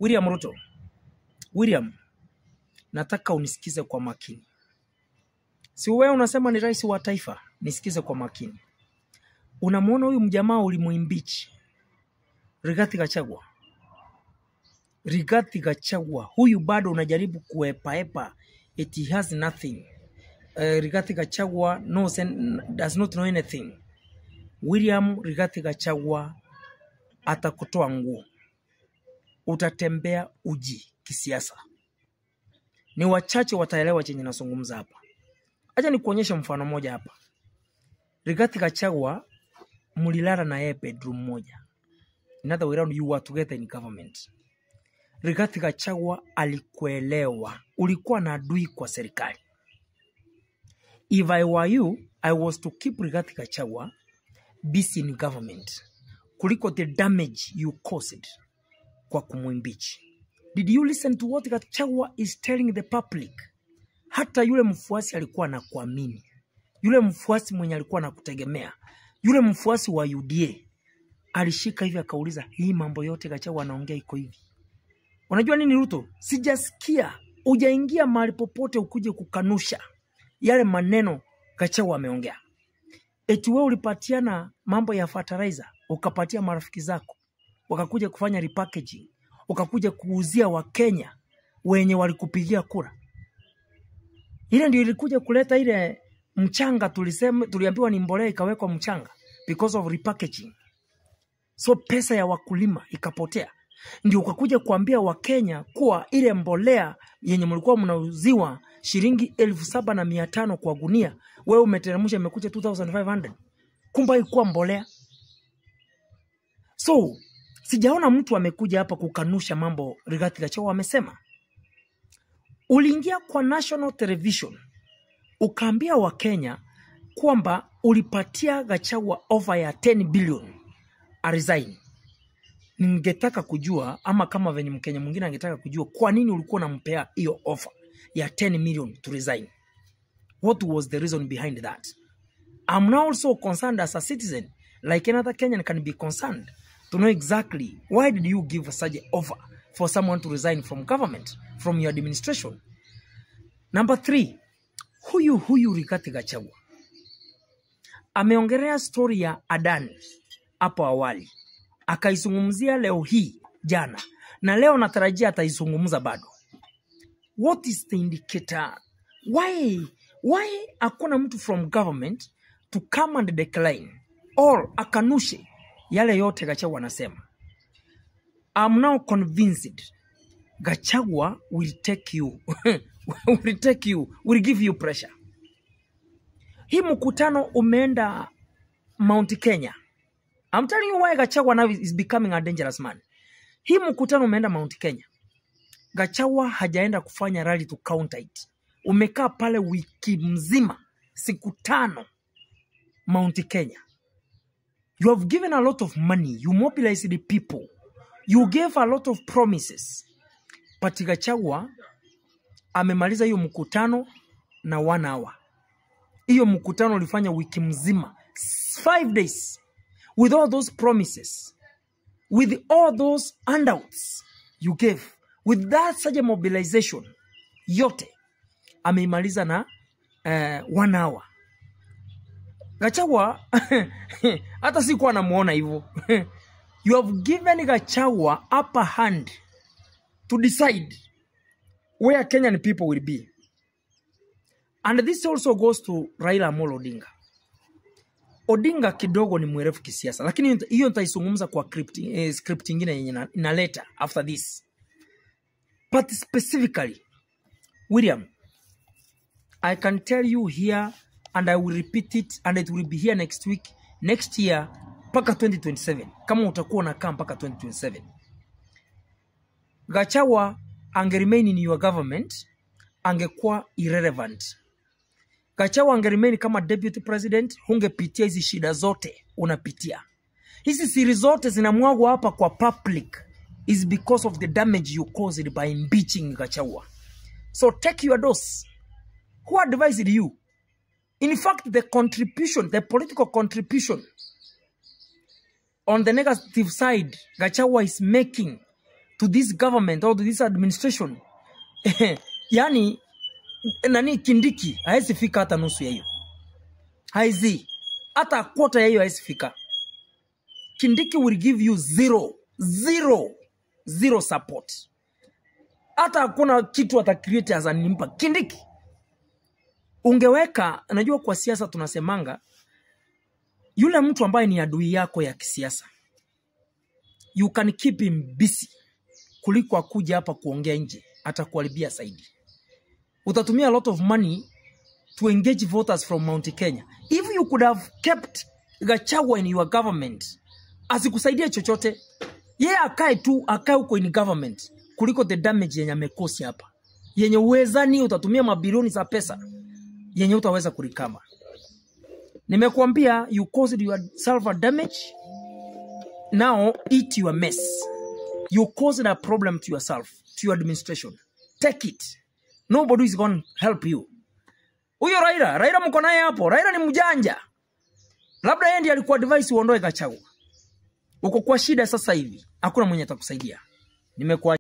William Ruto. William, nataka unisikize kwa makini. Si wewe unasema ni rais wa taifa, nisikize kwa makini. Unamuona huyu mjamaa ulimuimpeach Rigathi Gachagua. Rigathi Gachagua, huyu bado unajaribu kuepaepa, it has nothing. Rigathi Gachagua does not know anything. William, Rigathi Gachagua atakutoa nguo. Utatembea uji kisiasa. Ni wachache wataelewa chenye nasungumza hapa. Acha nikuonyeshe mfano moja hapa. Rigathi Gachagua mulilala na yeye bedroom moja. In other way around, you were together in government. Rigathi Gachagua alikuelewa. Ulikuwa na adui kwa serikali. If I were you, I was to keep Rigathi Gachagua busy in government. Kuliko the damage you caused kwa kumuimpeach. Did you listen to what Gachagua is telling the public? Hata yule mfuasi alikuwa anakuamini. Yule mfuasi mwenye alikuwa anakutegemea. Yule mfuasi wa UDA alishika hivi akauliza, hii mambo yote Gachagua anaongea iko hivi. Unajua nini Ruto? Sijasikia hujaingia mahali popote ukuje kukanusha yale maneno Gachagua ameongea. Eti wewe ulipatiana mambo ya fertilizer, ukapatia marafiki zako, wakakuja kufanya repackaging, ukakuja kuuzia wa Kenya wenye walikupigia kura. Ile ndio ilikuja kuleta ile mchanga tuliambiwa ni mbolea ikawekwa mchanga because of repackaging. So pesa ya wakulima ikapotea. Ndio ukakuja kuambia wa Kenya kuwa ile mbolea yenye mlikuwa mnauziwa shilingi 7,500 kwa gunia, wewe umeteremsha imekuja 2,500. Kumbe ilikuwa mbolea. So sijaona mtu amekuja hapa kukanusha mambo Rigathi Gachagua amesema. Uliingia kwa national television ukaambia wa Kenya kwamba ulipatia Gachagua offer ya 10 billion a resign. Ningetaka kujua, ama kama venye Mkenya mwingine angetaka kujua, kwa nini ulikuwa unampea hiyo offer ya 10 million to resign? What was the reason behind that? I'm now also concerned as a citizen, like another Kenyan can be concerned, to know exactly why did you give such an offer for someone to resign from government, from your administration. Number 3, huyu Rigathi Gachagua ameongelea story ya Adani hapo awali, akaizungumzia leo hii jana, na leo natarajia ataizungumza bado. What is the indicator? Why hakuna mtu from government to come and decline or akanushe yale yote Gachagua anasema? I'm now convinced Gachagua will take you will give you pressure. Hii mkutano umeenda Mount Kenya. I'm telling you why Gachagua now is becoming a dangerous man. Hii mkutano umeenda Mount Kenya. Gachagua hajaenda kufanya rally to counter it. Umekaa pale wiki mzima, siku 5 Mount Kenya. You have given a lot of money. You mobilized the people. You gave a lot of promises. But Gachagua amemaliza hiyo mkutano na 1 hour. Hiyo mkutano ulifanya wiki mzima, 5 days. With all those promises, with all those handouts you gave, with that such a mobilization, yote ameimaliza na 1 hour. Gachagua hata sikuwa namuona hivyo. You have given Gachagua upper hand to decide where Kenyan people will be. And this also goes to Raila Amolo Odinga. Odinga kidogo ni mwerefu kisiasa, lakini hiyo nitaizungumza kwa script nyingine yenye inaleta after this. But specifically, William, I can tell you here, and I will repeat it, and it will be here next week, next year, paka 2027. Kama utakuwa unakaa mpaka 2027. Gachagua angeremain in your government, angekuwa irrelevant. Gachagua angeremain kama deputy president, hungepitia hizi shida zote unapitia. Hizi siri zote zinamwagwa hapa kwa public is because of the damage you caused by impeaching Gachagua. So take your dose. Who advised you? In fact, the contribution, the political contribution on the negative side Gachagua is making to this government or to this administration. Yani nani Kindiki haezi fika hata nusu ya hiyo. Haizi hata quarter ya hiyo haezi fika. Kindiki will give you zero support. Hata hakuna kitu ata create as an impact. Kindiki ungeweka, najua kwa siasa tunasemanga yule mtu ambaye ni adui yako ya kisiasa, you can keep him busy kuliko akuja hapa kuongea nje, atakuharibia zaidi. Utatumia a lot of money to engage voters from Mount Kenya. If you could have kept Gachagua in your government, asikusaidia chochote. Yeye akae huko in government kuliko the damage yenye amekosi hapa. Yenye uwezani utatumia mabilioni za pesa yenye utaweza kurikama. Nimekuambia you caused yourself a damage. Now eat your mess. You caused a problem to yourself, to your administration. Take it. Nobody is going to help you. Huyo Raila mko naye hapo. Raila ni mjanja. Labda yeye ndiye alikuwa advice uondoe Gachagua. Uko kwa shida sasa hivi. Hakuna mwenye atakusaidia. Nimekuwa